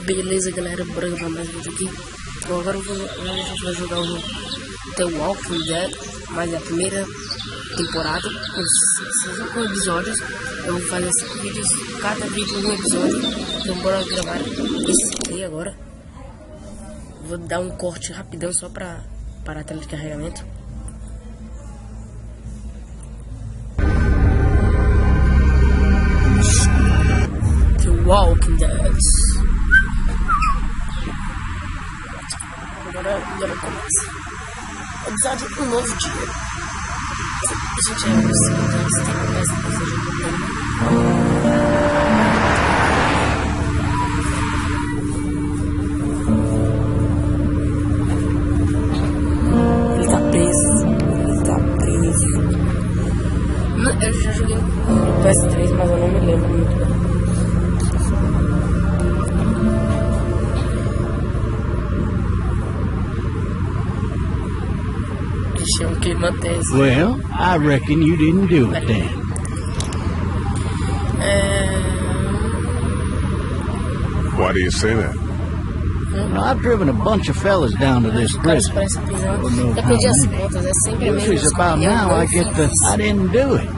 Beleza, galera, bora gravar mais vídeo aqui. Então agora a gente vai jogar o The Walking Dead, mas é a primeira temporada, com 5 episódios. Eu vou fazer 5 vídeos, cada vídeo um episódio. Então bora gravar esse aqui agora. Vou dar um corte rapidão só pra parar a tela de carregamento. The Walking Dead. Agora começa. Episódio um novo dia. A gente tem que começar a fazer Ele tá preso. Eu já joguei no PS3, mas eu não me lembro muito bem. Well, I reckon you didn't do it then. Why do you say that? Well, I've driven a bunch of fellas down to this prison. Usually it's about now I get the I didn't do it.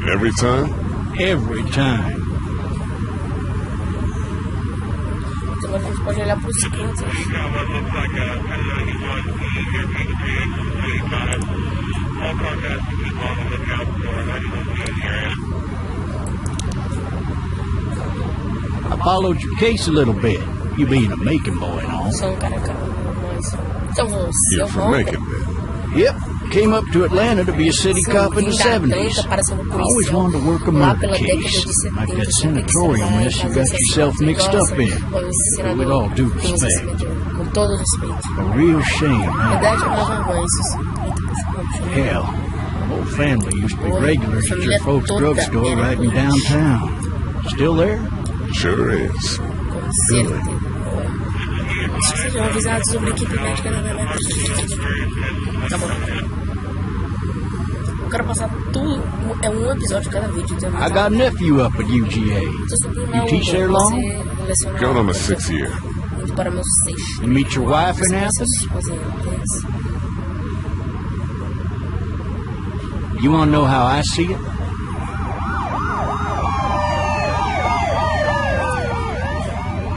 Every time? Every time. Agora a gente pode olhar para os cantos. I followed your case a little bit. You being a Macon boy and all. You're from Macon, then? Yep. Came up to Atlanta to be a city cop in the 70s. I always wanted to work a murder case, like that sanatorium mess you got yourself mixed up in. With all due respect. A real shame, huh? Hell, the whole family used to be regulars at your folks' drugstore right in downtown. Still there? Sure is. Good. Sejam avisados sobre a equipe médica da minha meta. Tá bom. Eu quero passar tudo. É um episódio de cada vídeo. Então I got a nephew up at UGA. You teach there long? Going on my 6th year. Indo para meu 6. You meet your wife in Athens? You want to know how I see it?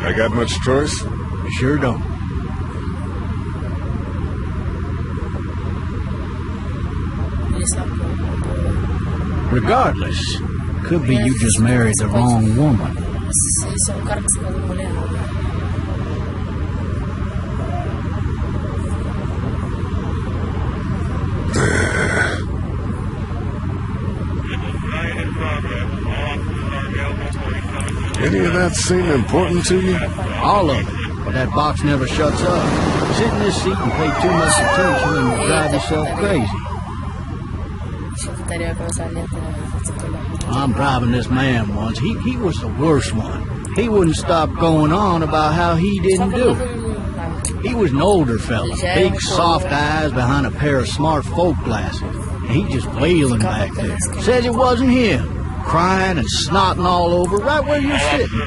I got much choice? You sure don't. Regardless, could be you just married the wrong woman. Any of that seem important to you? All of it. But that box never shuts up. Sit in this seat and pay too much attention and you drive yourself crazy. I'm driving this man once. He was the worst one. He wouldn't stop going on about how he didn't do it. He was an older fella, big soft eyes behind a pair of smart folk glasses. And he just wailing back there. Says it wasn't him. Crying and snotting all over right where you're sitting.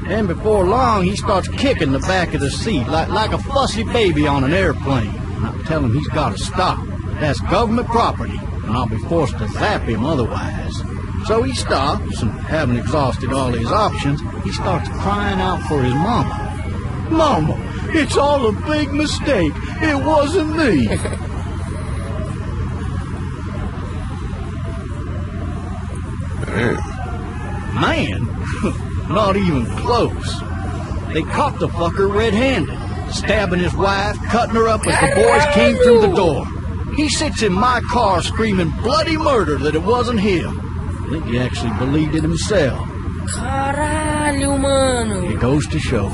And before long, he starts kicking the back of the seat like a fussy baby on an airplane. And I tell him he's got to stop. That's government property, and I'll be forced to zap him otherwise. So he stops, and having exhausted all his options, he starts crying out for his mama. Mama, it's all a big mistake. It wasn't me. Man? Not even close. They caught the fucker red-handed, stabbing his wife, cutting her up as the boys came through the door. He sits in my car screaming bloody murder that it wasn't him. I think he actually believed it himself. Caralho, mano. It goes to show,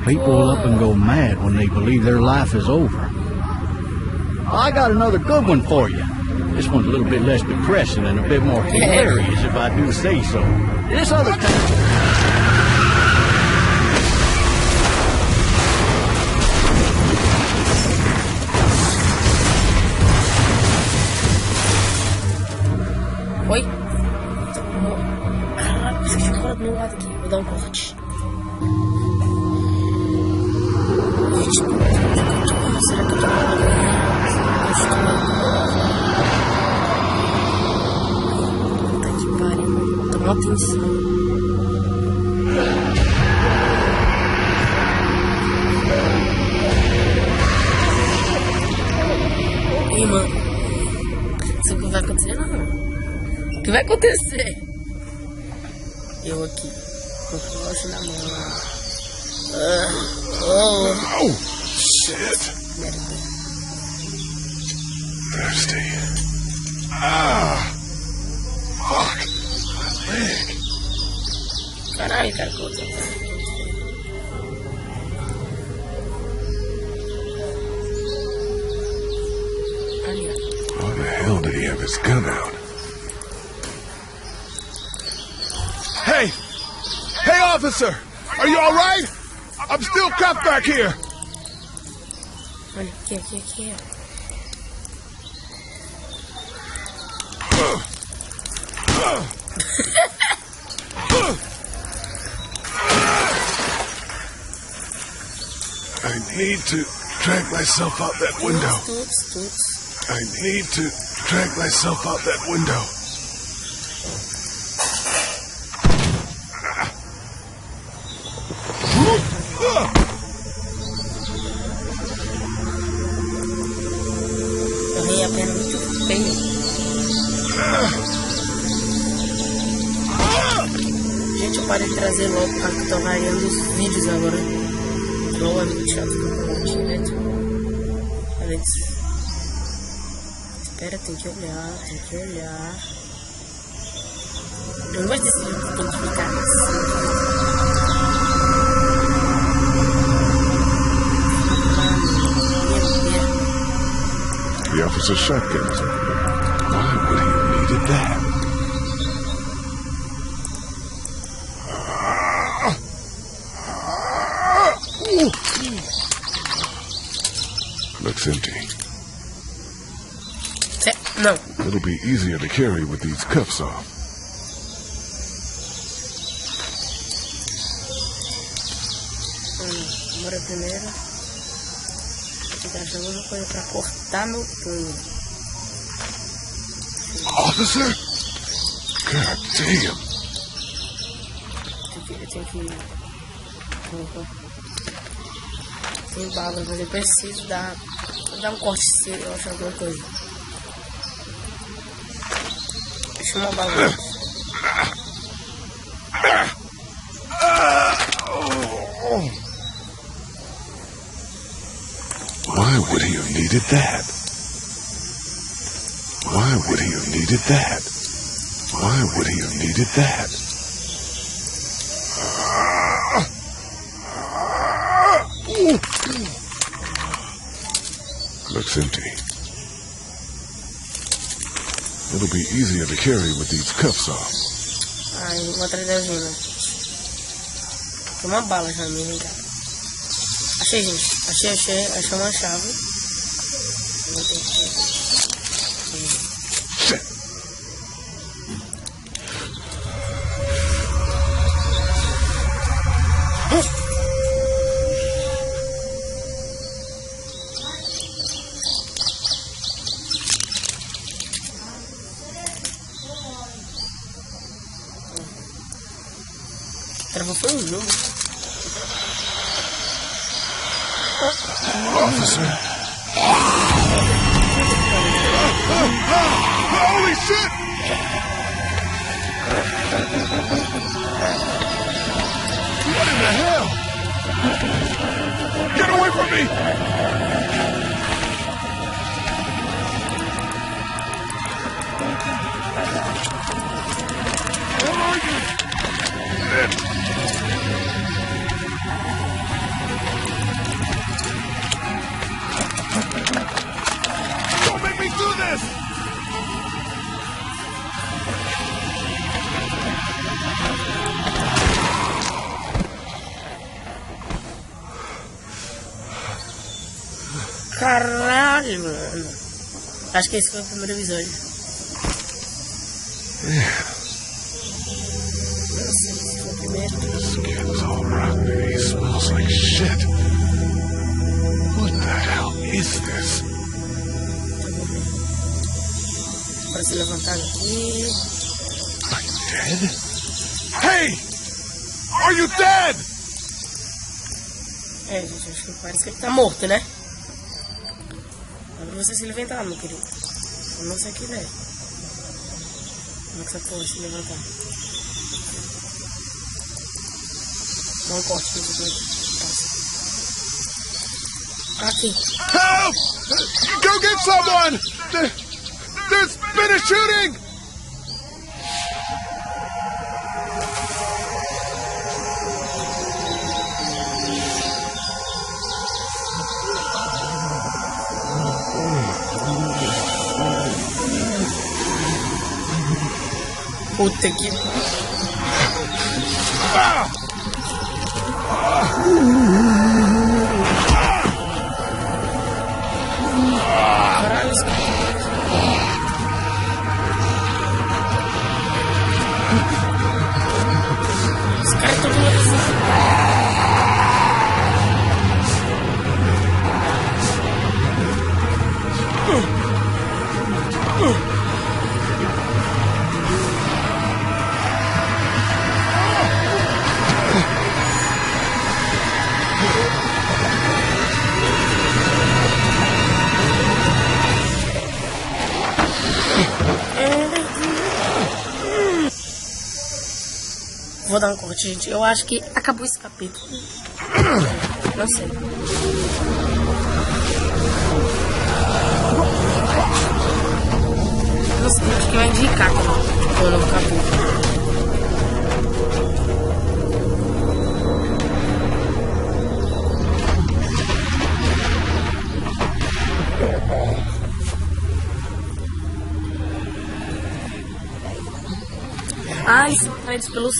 people will up and go mad when they believe their life is over. I got another good one for you. This one's a little bit less depressing and a bit more hilarious, if I do say so. This other time... nada aqui. Vou dar um corte. Gente, será que eu tô Puta que pariu. Tô mó atenção. Ih, mano. Isso que vai acontecer, não. O que vai acontecer? Eu aqui. Com o flash na mão. Oh, shit. Merda. Thirsty. Ah. Fuck. My leg. Caralho, cara, que eu tô... Why the hell did he have his gun out? Hey! Hey, officer! Are you alright? I'm still cuffed back here! Olha, aqui. I need to drag myself out that window. Tuts. I need to drag myself out that window. Eu ri apenas muito feio. Gente, eu parei de trazer logo porque eu tô variando os vídeos agora. Logo é muito chato ficar direto. Olha isso. Espera, tem que olhar. Eu não gosto desse vídeo que tem que ficar assim. The officer's shotgun is over there. Why would he have needed that? Looks empty. Não. It'll be easier to carry with these cuffs off. Bora primeiro. Vou tentar achar alguma coisa pra cortar meu punho. Officer? God damn. Eu tenho que... Tem balas, mas eu preciso dar um corte se eu achar alguma coisa. Deixa uma bala. Why would he have needed that? Why would he have needed that? Why would he have needed that? Looks empty. It'll be easier to carry with these cuffs off. Ai, vou atrás da Gina. Tem uma bala já mesmo, cara. Achei, gente. Achei uma chave. Vou ter que... Travou foi um jogo. Officer. Holy shit! What in the hell? Get away from me! Where are you? Don't make me do this! Caralho, mano. Acho que esse foi o primeiro episódio. Não sei se foi o primeiro. Skin's all rotten and he smells like shit. What the hell is this? Para se levantar aqui. Are you dead? Hey! Are you dead? Gente, acho que parece que ele tá morto, né? Agora você se levantar, meu querido. Eu não sei o que é. Como é que essa porra se levantar? Dá um corte nisso aqui. Aqui. Help! Go get someone! There's been a shooting! Puta que... Caralho, esse cara tá tudo assim. Vou dar um corte, gente. Eu acho que acabou esse capítulo. Não sei. Não sei, acho que vai indicar quando o capítulo. Ah, eles são atraídos pelo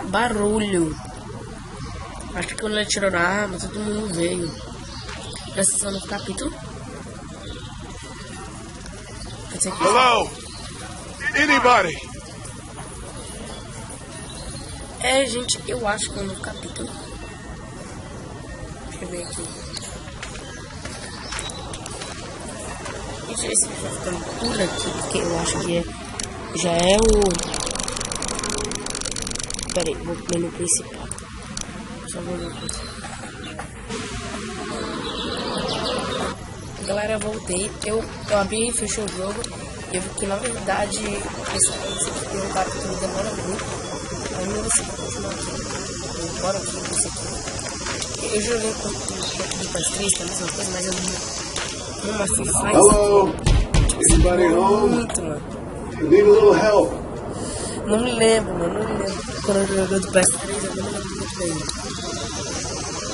barulho. Acho que quando ele atirou na arma, todo mundo veio. Nessa cena do capítulo. Hello? Anybody? Gente, eu acho que é no capítulo. Deixa eu ver aqui. Gente, esse vídeo vai ficando por aqui, porque eu acho que já é o... Pera aí, vou pro menu principal. Só vou ver aqui. Galera, eu voltei. Eu abri e fechei o jogo. E eu vi que na verdade esse aqui é um capítulo que demora muito. Aí eu vou continuar aqui. Eu bora aqui com esse aqui. Eu joguei com o Pass 3, que é a mesma coisa, mas eu não fui faz. Hello? Anybody home? Muito, mano. You need a little help. Não me lembro, mano. Não me lembro. Quando eu joguei do PS3, eu não me lembro muito bem.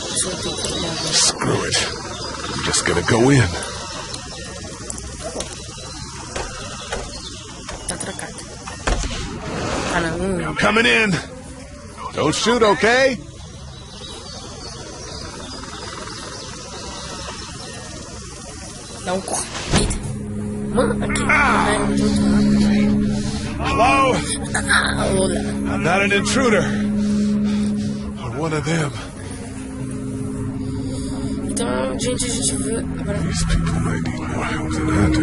Deixa eu ter que olhar agora. Screw it. I'm just gonna go in. Tá trancado. Ah, não. I'm coming in. Don't shoot, okay? Dá um corte. Mano, aqui. Ai, muito rápido. Hello? Olá. I'm not an intruder. Or one of them. Então, gente, a gente viu. Agora These people might need more help than I do.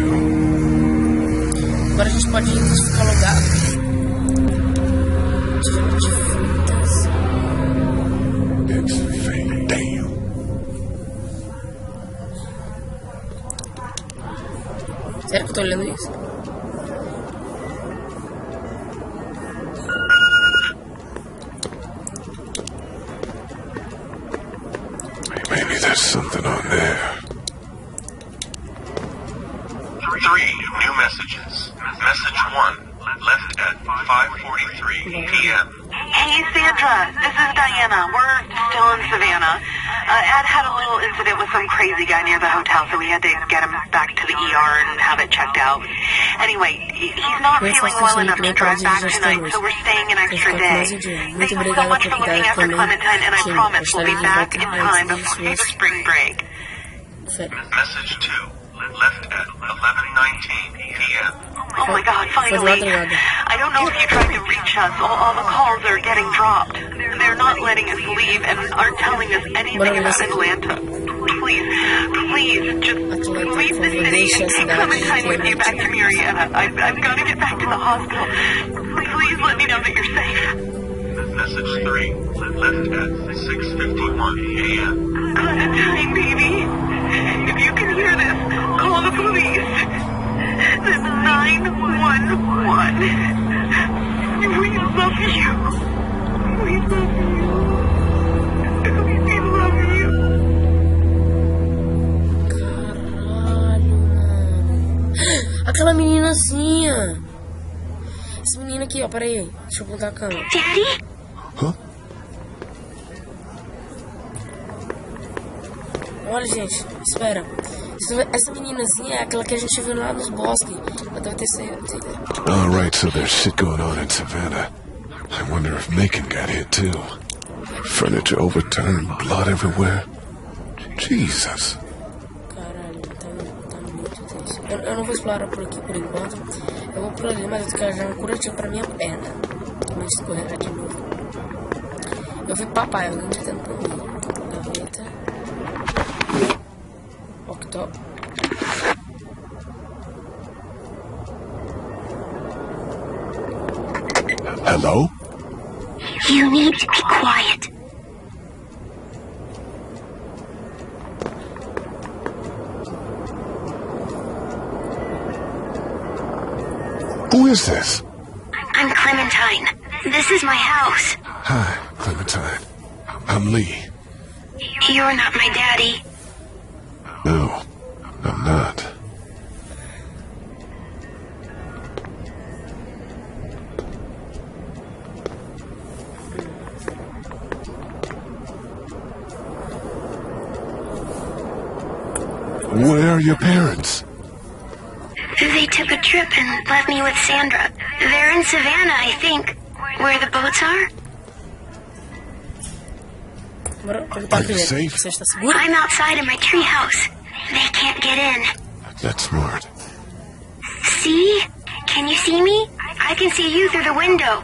a gente pode identificar o lugar. De frutas. It's fake. Damn. Sério que eu tô olhando isso? Maybe there's something on there. 3 new messages. Message 1, left at 5:43 p.m. Hey, Sandra, this is Diana. We're still in Savannah. Ed had a little incident with some crazy guy near the hotel, so we had to get him back to the ER and have it checked out. Anyway, he's not feeling well enough to drive back tonight, so we're staying an extra day. Thank you so much for looking after Clementine, and I promise we'll be back in time before spring break. Message 2, left at 11:19 p.m. Oh my God, finally. I don't know if you tried to reach us. All the calls are getting dropped. They're not letting us leave and aren't telling us anything about Atlanta. Please, just leave the city and take Clementine with you back to Marietta. I've got to get back to the hospital. Please let me know that you're safe. Message 3, left at 6:51 a.m. Clementine, baby. If you can hear this, call the police. That's 911. We love you. We love you. We love you. Caralho, mano. Aquela meninazinha. Essa menina aqui, ó, peraí. Deixa eu botar a câmera. Daddy? Huh? Olha, gente, espera. Essa meninazinha é aquela que a gente viu lá nos bosques. Ela deve ter saído. All right, so there's shit going on in Savannah. I wonder if Macon got hit too. Furniture overturned, blood everywhere. Jesus. Caralho, tá muito tenso. Eu não vou explorar por aqui por enquanto. Eu vou por ali, mas eu quero já um curativo pra minha perna. Pra gente escorregar de novo. Eu vi papai, alguém gritando por mim. Gaveta. Octop. Hello? You need to be quiet. Who is this? I'm Clementine. This is my house. Hi, Clementine. I'm Lee. You're not my daddy. No, I'm not. Where are your parents? They took a trip and left me with Sandra. They're in Savannah, I think. Where the boats are? Are you safe? I'm outside in my treehouse. They can't get in. That's smart. See? Can you see me? I can see you through the window.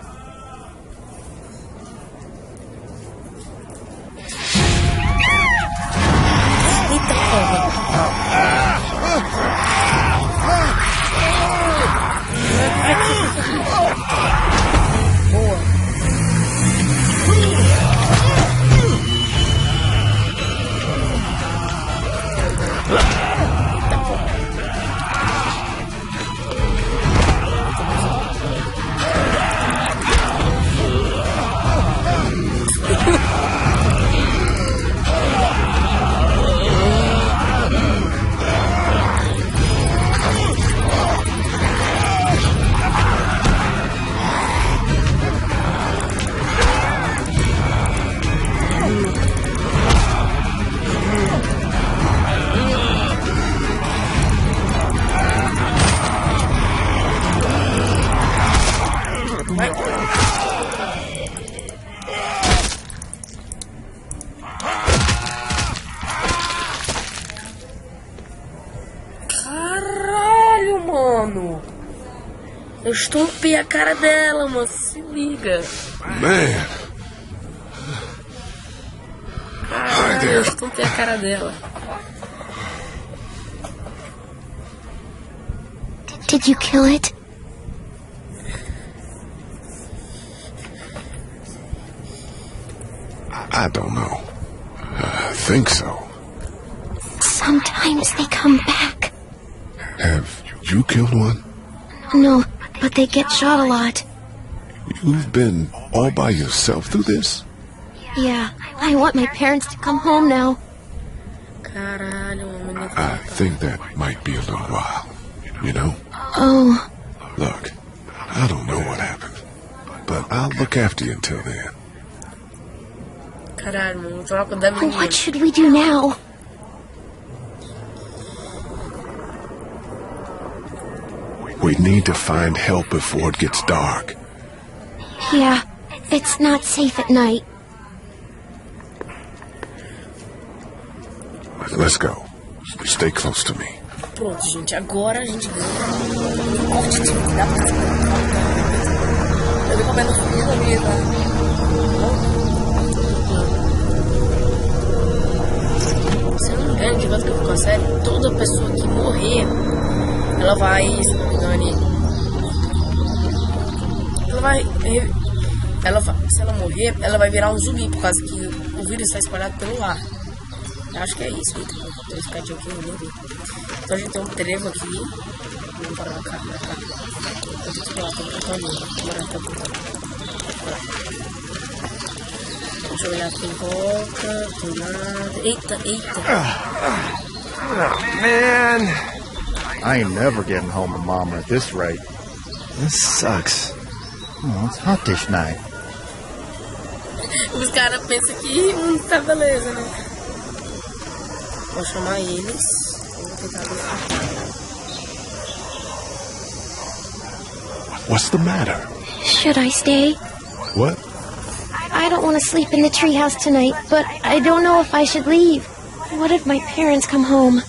Caralho, mano. Eu estompei a cara dela, mano. Se liga. Man. Caralho, eu estompei a cara dela. Did you kill it? I don't know. I think so. Sometimes they come back. Have you killed one? No, but they get shot a lot. You've been all by yourself through this? Yeah, I want my parents to come home now. Caralho, mano. I think that might be a little while. You know? Oh. Look, I don't know what happened, but I'll look after you until then. Caralho, mano. Vou falar com o da menina. What should we do now? We need to find help before it gets dark. Yeah, it's not safe at night. Let's go. Stay close to me. Pronto, gente. Agora a gente ganha um corte de que dá pra fazer. Eu vou comendo comida mesmo. Se eu não me engano, de volta que eu fico com a série, toda pessoa que morrer, ela vai, se não me engane, se ela morrer, ela vai virar um zumbi, por causa que o vírus está espalhado pelo ar. Eu acho que é isso. Vou ficar de aqui, eu nem vi. Então a gente tem um trevo aqui. Vamos parar cá. Eu tenho que ir lá, tô botando. Deixa eu olhar aqui em volta. Não tem nada. Eita. Oh, man. I ain't never getting home to Mama at this rate. This sucks. Oh, it's hot this night. Os caras pensam que tá beleza, né? Vou chamar eles. Eu vou tentar descartar. What's the matter? Should I stay? What? I don't want to sleep in the treehouse tonight, but I don't know if I should leave. What if my parents come home?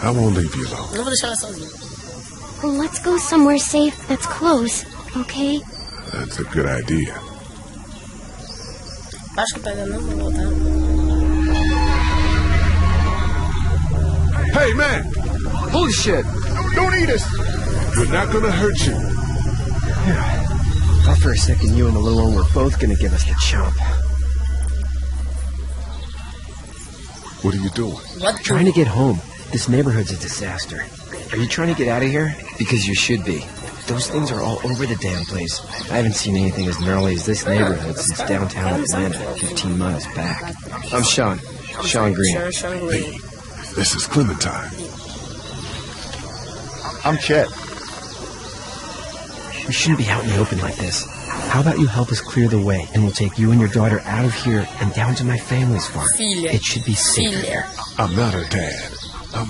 I won't leave you alone. Não vou deixar ela sozinha. Well, let's go somewhere safe that's close, okay? That's a good idea. Acho que pega não, vou voltar. Hey, man! Holy shit. Don't eat us! We're not gonna hurt you. Thought for a second you and the little one were both gonna give us the chomp. What are you doing? What? Trying to get home. This neighborhood's a disaster. Are you trying to get out of here? Because you should be. Those things are all over the damn place. I haven't seen anything as gnarly as this neighborhood since downtown Atlanta, 15 miles back. I'm Sean. Sean Green. Sean Green. This is Clementine. I'm Chet. We shouldn't be out in the open like this. How about you help us clear the way, and we'll take you and your daughter out of here and down to my family's farm. Filha. It should be safer there. I'm not her dad. I'm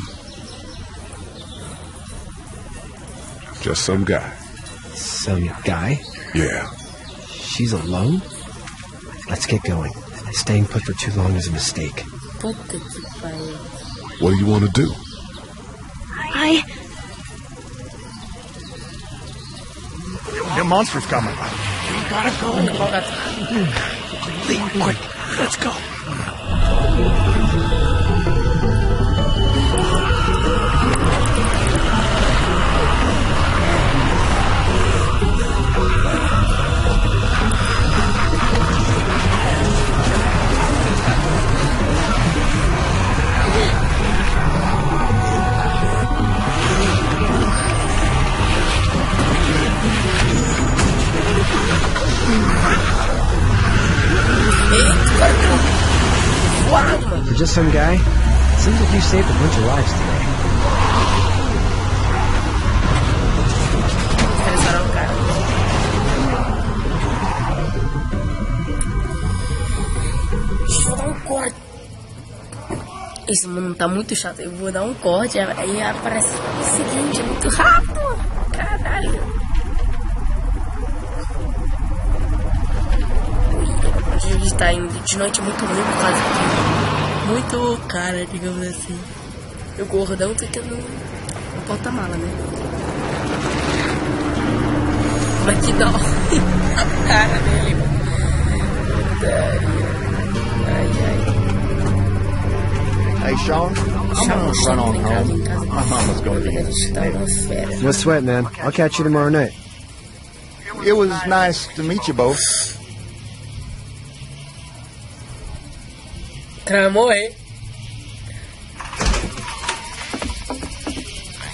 just some guy. Some guy? Yeah. She's alone? Let's get going. Staying put for too long is a mistake. Puta que pariu. What do you want to do? The monster's coming. Lee, quick, let's go. For just some guy, it seems like you saved a bunch of lives today. Vou dar um corte. Esse mundo tá muito chato. Eu vou dar um corte. Aí aparece o seguinte, é muito rápido. Caralho. A gente tá indo de noite muito ruim por causa que muito cara, digamos assim. E o gordão fica no porta-mala, né? Mas que dó. A cara dele. Hey, Sean, I'm gonna run on home. My mama's gonna be in a state. No sweat, man. I'll catch you tomorrow night. It was nice to meet you both. Pra morrer.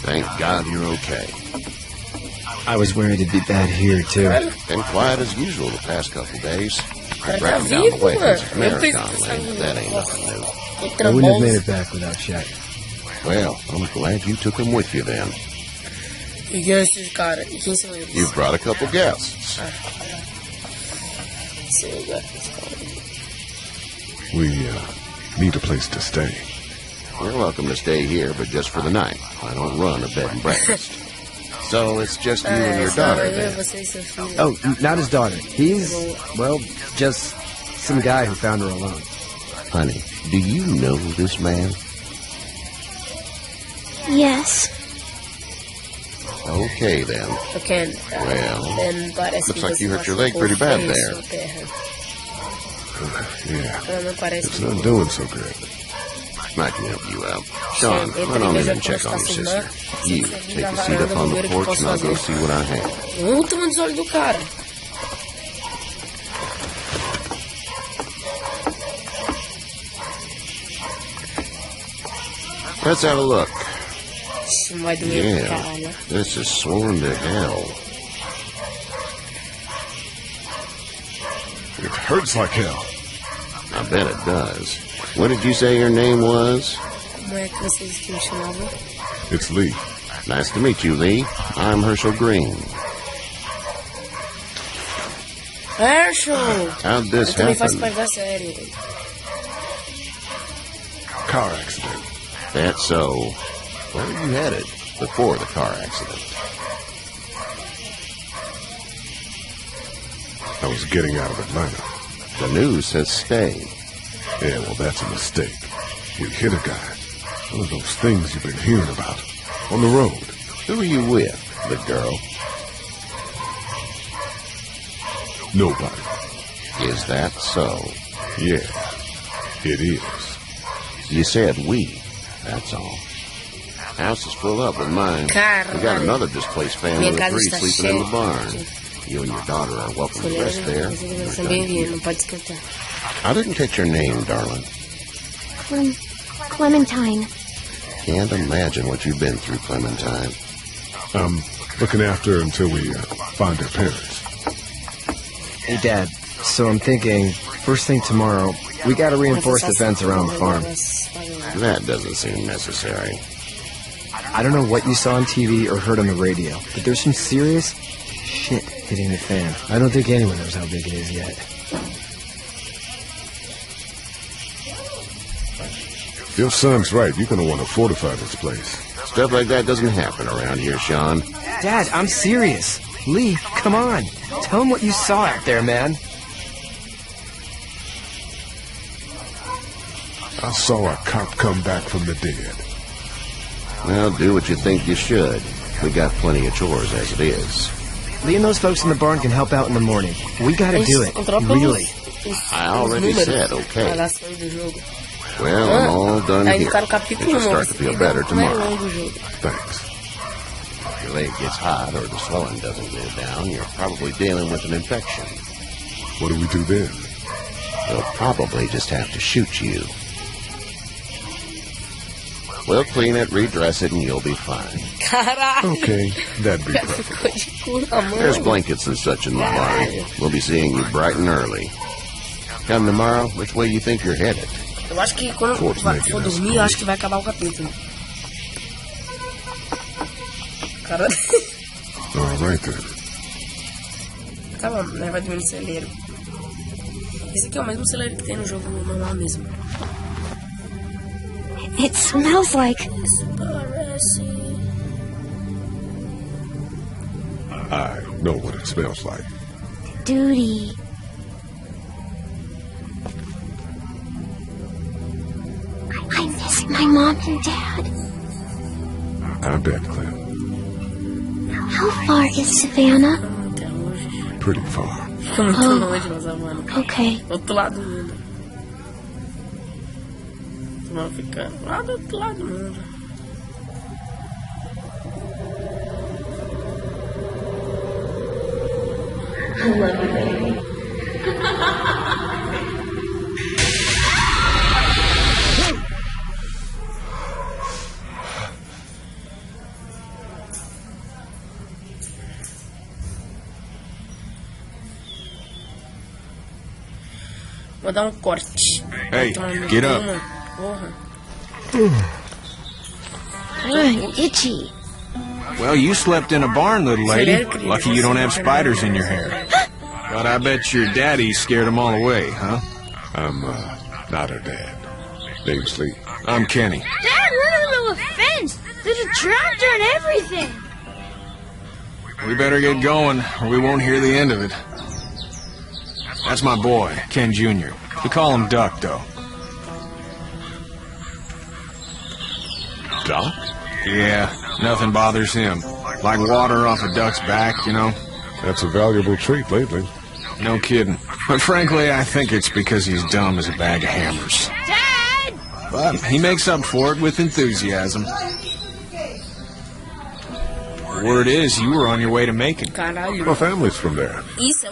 Thank God you're okay. I was worried it'd be bad here, too. Been quiet as usual the past couple days. Cara, tá Dragging down the vivo, way mano. from Eu Marathon pensei Lane, that ain't nothing new. I wouldn't have made it back without Chet. Well, I'm glad you took him with you then. E quem é esses caras? E quem são eles? You've brought a couple guests. We need a place to stay. You're welcome to stay here, but just for the night. I don't run a bed and breakfast. So it's just you and your daughter then. Oh, not his daughter. He's, well, just some guy who found her alone. Honey, do you know this man? Yes. Okay, then. Okay. Well, looks like you hurt your leg pretty bad there. Yeah, it's not doing so good. I can help you out. Sean, run on in and check on your sister. You, take a seat up on the porch and I'll go see what I have. Muito nos olhos do cara. Let's have a look. Vai doer pra Yeah, caralho. this is swollen to hell. It hurts like hell. I bet it does. What did you say your name was? Como é que vocês que me chamavam? It's Lee. Nice to meet you, Lee. I'm Herschel Green. Herschel! How'd this Eu também faço happen? parte da série. Car accident. That's so. Where were you headed before the car accident? I was getting out of Atlanta. The news says stay. Yeah, well, that's a mistake. You hit a guy. One of those things you've been hearing about. On the road. Who are you with? The girl? Nobody. Is that so? Yeah, it is. You said we. That's all. House is full up with mine. We got another displaced family of 3 sleeping in the barn. You and your daughter are welcome to rest there. I didn't catch your name, darling. Clementine. Can't imagine what you've been through, Clementine. I'm looking after her until we find her parents. Hey, Dad. So I'm thinking, first thing tomorrow, we gotta reinforce the fence around the farm. That doesn't seem necessary. I don't know what you saw on TV or heard on the radio, but there's some serious shit hitting the fan. I don't think anyone knows how big it is yet. Your son's right. You're going to want to fortify this place. Stuff like that doesn't happen around here, Sean. Dad, I'm serious. Lee, come on. Tell him what you saw out there, man. I saw a cop come back from the dead. Well, do what you think you should. We got plenty of chores as it is. Lee and those folks in the barn can help out in the morning. We gotta do it. Really. I already said okay. Well, I'm all done here. It should start to feel better tomorrow. Thanks. If your leg gets hot or the swelling doesn't go down, you're probably dealing with an infection. What do we do then? They'll probably just have to shoot you. We'll clean it, redress it, and you'll be fine. Okay, that'd be perfect. There's blankets and such in the barn. We'll be seeing you bright and early. Come tomorrow, which way you think you're headed? Eu acho que quando for dormir, eu acho que vai acabar o capítulo. Cara. Alright then. Acaba, né? Vai dormir no celeiro. Esse aqui é o mesmo celeiro que tem no jogo normal mesmo. It smells like... I know what it smells like. duty. I miss my mom and dad. I bet, Clem. How far is Savannah? Pretty far. Okay. Outro lado do mundo. Vamos ficar lá do outro lado do mundo. I love you, baby. Vou dar corte. Hey, get up. Porra. Itchy. Well, you slept in a barn, little lady. Lucky you don't have spiders in your hair. But I bet your daddy scared them all away, huh? I'm, not her dad. Name's Lee. I'm Kenny. Dad, we're in the middle of a fence. There's a tractor and everything. We better get going, or we won't hear the end of it. That's my boy, Ken Jr. We call him Duck, though. Doc? Yeah, nothing bothers him. Like water off a duck's back, you know? That's a valuable trait lately. No kidding. But frankly, I think it's because he's dumb as a bag of hammers. Dad! But he makes up for it with enthusiasm. Word is, you were on your way to Macon. My family's from there.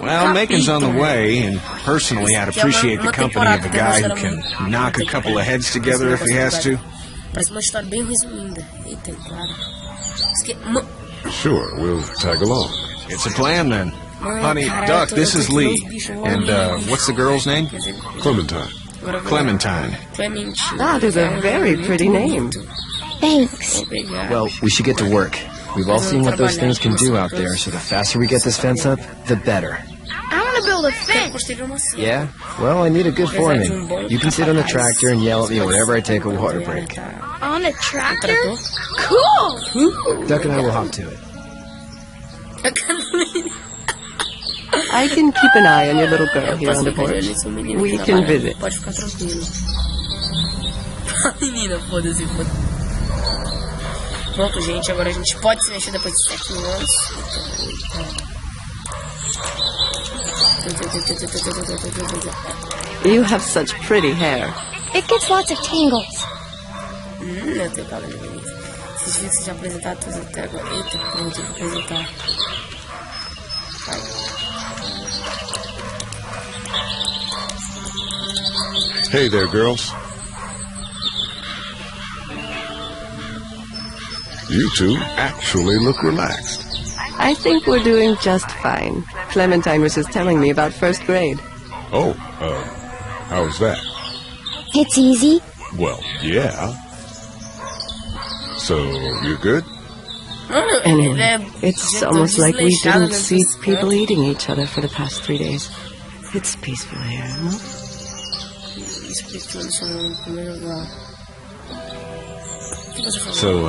Well, Macon's on the way, and personally, I'd appreciate the company of a guy who can knock a couple of heads together if he has to. Sure, we'll tag along. It's a plan, then. Honey, Duck, this is Lee. And, what's the girl's name? Clementine. Clementine. That is a very pretty name. Thanks. Well, we should get to work. We've all seen what those things can do out there, so the faster we get this fence up, the better. I want to build a fence. Yeah? Well, I need a good foreman. You can sit on the tractor and yell at me whenever I take a water break. On a tractor? Cool! Duck and I will hop to it. I can keep an eye on your little girl here on the porch. We can visit. Pronto, gente, agora a gente pode se mexer depois de 7 mil anos. You have such pretty hair. It gets lots of tangles. Eu tenho cabelo bonito. Vocês viram que já apresentaram tudo até agora. Eita, não tenho que apresentar. Vai. Hey there, girls. You two actually look relaxed. I think we're doing just fine. Clementine was just telling me about first grade. Oh, how's that? It's easy. Well, yeah. So, you good? Anyway, it's almost like we didn't see people eating each other for the past 3 days. It's peaceful here, no? So,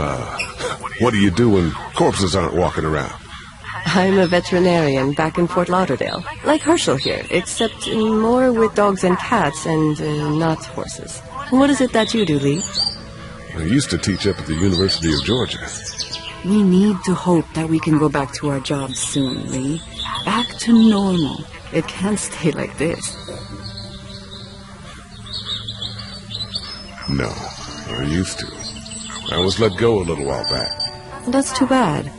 what do you do when corpses aren't walking around? I'm a veterinarian back in Fort Lauderdale, like Herschel here, except more with dogs and cats and not horses. What is it that you do, Lee? I used to teach up at the University of Georgia. We need to hope that we can go back to our jobs soon, Lee. Back to normal. It can't stay like this. No, I used to. I was let go a little while back. That's too bad.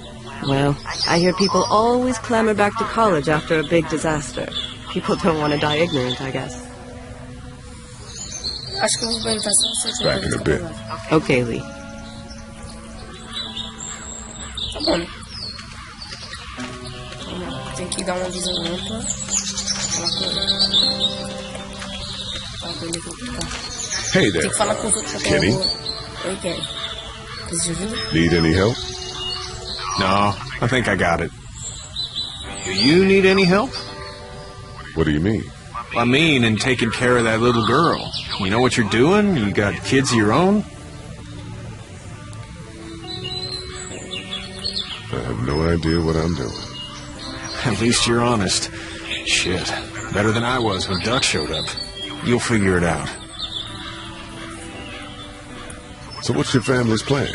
Well, I hear people always clamor back to college after a big disaster. People don't want to die ignorant, I guess. Back in a bit. Okay, Lee. Tá bom. Tem que dar uma visão ampla. Hey there, Kenny. Oi, Kenny. Need any help? No, I think I got it. Do you need any help? What do you mean? I mean, in taking care of that little girl. You know what you're doing? You got kids of your own? I have no idea what I'm doing. At least you're honest. Shit. Better than I was when Duck showed up. You'll figure it out. So what's your family's plan?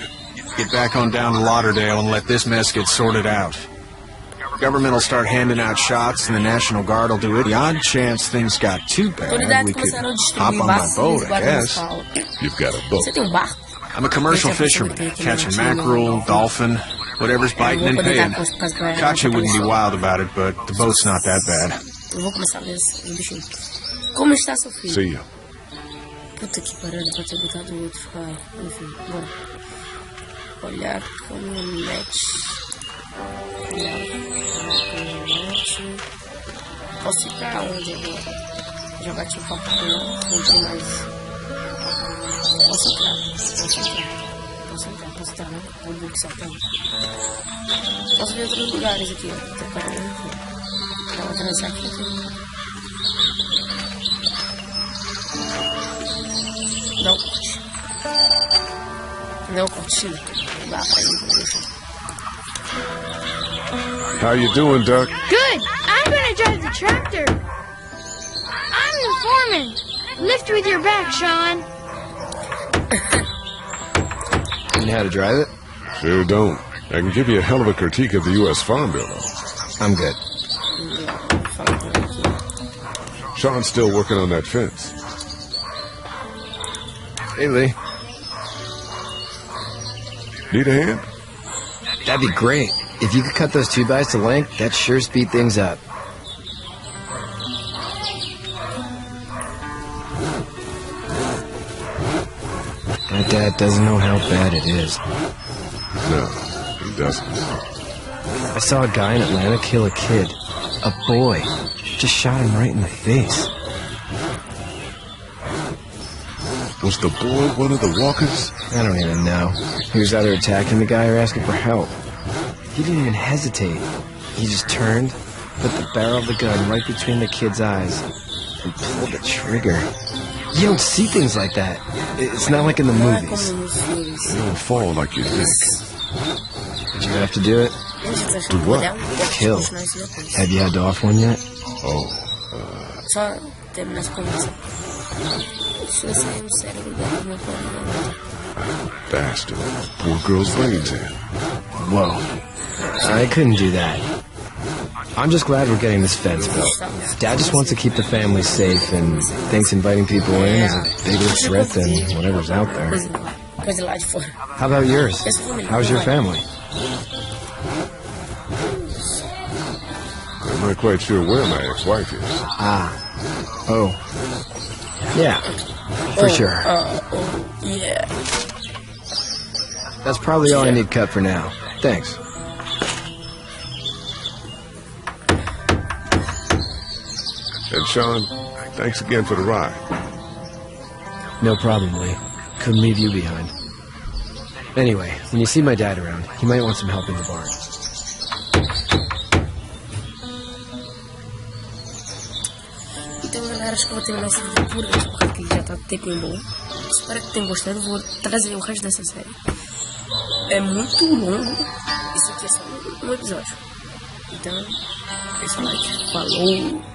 Get back on down to Lauderdale and let this mess get sorted out. Government will start handing out shots and the National Guard will do it. The odd chance things got too bad, we could hop on my boat, I guess. You've got a boat. I'm a commercial fisherman, catching mackerel, dolphin, whatever's biting and paying. Katya wouldn't be wild about it, but the boat's not that bad. See ya. Puta que pariu, pode ter botado outro. Ah, enfim, bora. Olhar caminhonete. Posso ficar onde agora? Já bati o papo com ela, não tem mais. Posso entrar, né? Vou boxar pra mim. Posso ver outros lugares aqui, ó. Tá parando aqui. Dá uma atravessar aqui. Dá um corte. Dá um cortinho. Dá pra ir, deixa. How you doing, Duck? Good. I'm gonna drive the tractor. I'm the foreman. Lift with your back, Sean. You know how to drive it? Sure don't. I can give you a hell of a critique of the U.S. Farm Bill, though. I'm good. Sean's still working on that fence. Hey, Lee. Need a hand? That'd be great. If you could cut those 2x to length, that'd sure speed things up. My dad doesn't know how bad it is. No, he doesn't. I saw a guy in Atlanta kill a kid. A boy. Just shot him right in the face. Was the boy one of the walkers? I don't even know. He was either attacking the guy or asking for help. He didn't even hesitate. He just turned, put the barrel of the gun right between the kid's eyes, and pulled the trigger. You don't see things like that. It's not like in the movies. They don't fall like you think. Did you have to do it? Do what? Kill. Have you had to off one yet? Oh, bastard. Poor girl's brains in. Whoa. I couldn't do that. I'm just glad we're getting this fence built. Dad just wants to keep the family safe and thinks inviting people in is a bigger threat than whatever's out there. How about yours? How's your family? I'm not quite sure where my ex-wife is. Ah. Oh. Yeah. For sure. Yeah. That's probably all I need cut for now. Thanks. And Sean, thanks again for the ride. No problem, Lee. Couldn't leave you behind. Anyway, when you see my dad around, he might want some help in the barn. Então, galera, acho que eu vou terminar esse vídeo por aqui, porque já tá tempo bom. Espero que tenham gostado. Vou trazer o resto dessa série. É muito longo. Isso aqui é só um episódio. Então, deixa o like. Falou!